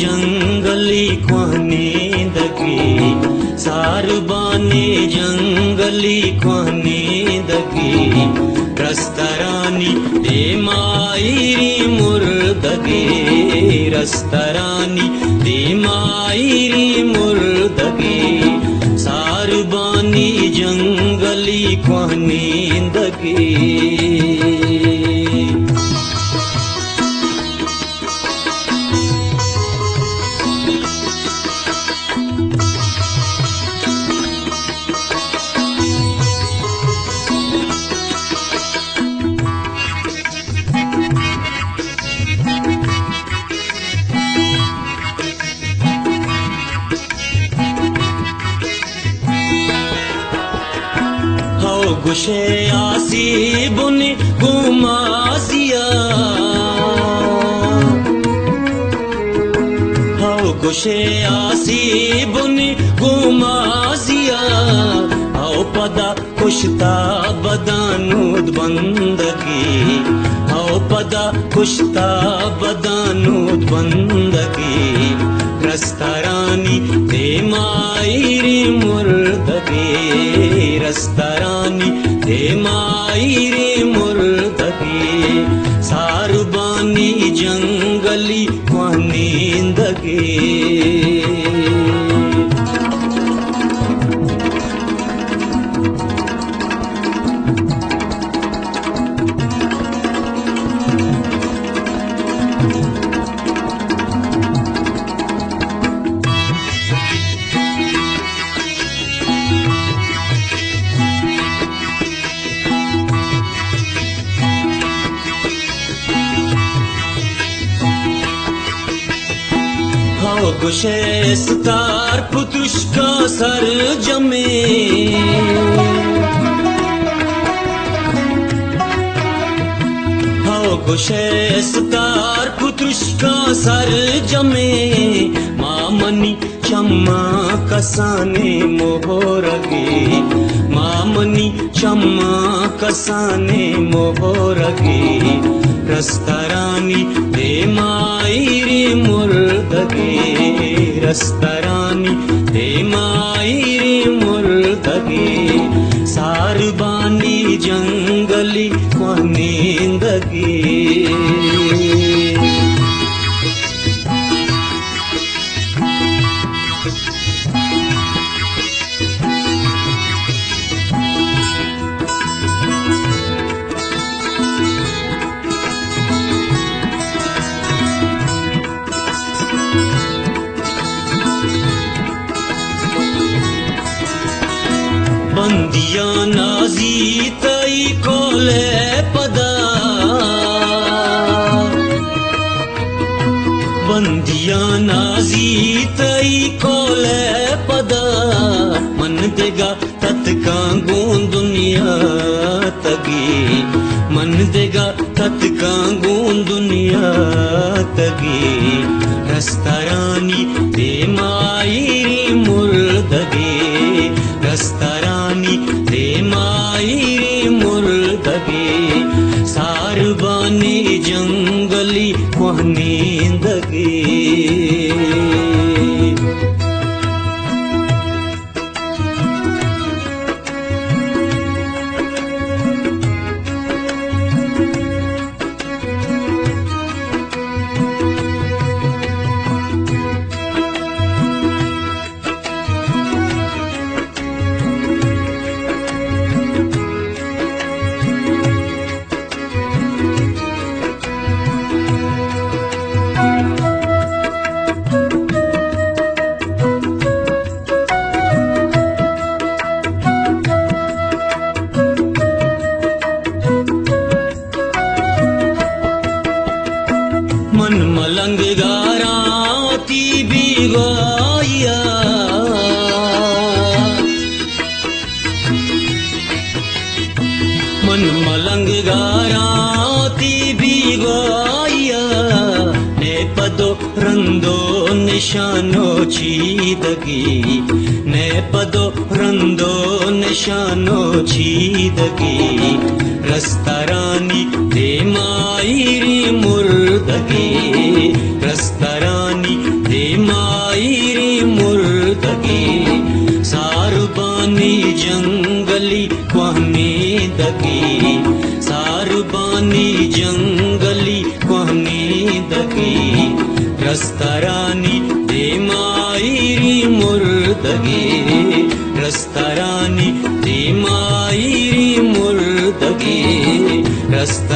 जंगली ख्वानेंदगी सारबाने जंगली ख्वानेंदगी रस्तरानी दे मायरी मुर्दगी रस्तरानी दे मायरी मुर्दगी सारबानी जंगली ख्वानेंदगी गुशे आसी बुनी गुमाजिया हाउ गुशे आसी बुनी गुमाजिया हाउ पदा कुश्ता बदानुद बंदगी हाउ पदा कुश्ता बदानुद बंदगी रस्तरानी दे मायरी मुर्दगी रस्तरानी दे मायरी मुर्दगी सारबानी जंगली ख्वानेंदगी गुशे स्तार पुतुष का सर जमे हाउ गुशे स्तार पुतुष का सर जमे मामनी चम्मा कसाने मोहरगी मामनी चम्मा कसाने मोहरगी रस्तरानी दे मायरी मुर्दगी रस्तरानी दे मायरी मुर्दगी सारबानी जंगली ख्वानेंदगी बंदिया नाजी तई कोले पदा बंदिया नाजी तई कोले पदा मन देगा तत्का गूं दुनिया तगी मन देगा तत्का गूं दुनिया तगी रस्तरानी दे मायरी मुर्दगी रस्तरानी दे मायरी मुर्दगी सारबानी जंगली ख्वानेंदगी मन मलंग गाराती बिगोया मन मलंग गाराती बिगोया ने पदो रंदो निशानो चीदगी ने पदो रंदो निशानो चीदगी रस्तरानी दे मायरी मुर्दगी रस्तरानी दे मायरी मुर्दगी सारबानी जंगली क्वाहनी दगी सारबानी जंगली क्वाहनी दगी रस्तरानी दे मायरी मुर्दगी रस्तरानी दे मायरी मुर्दगी रस्त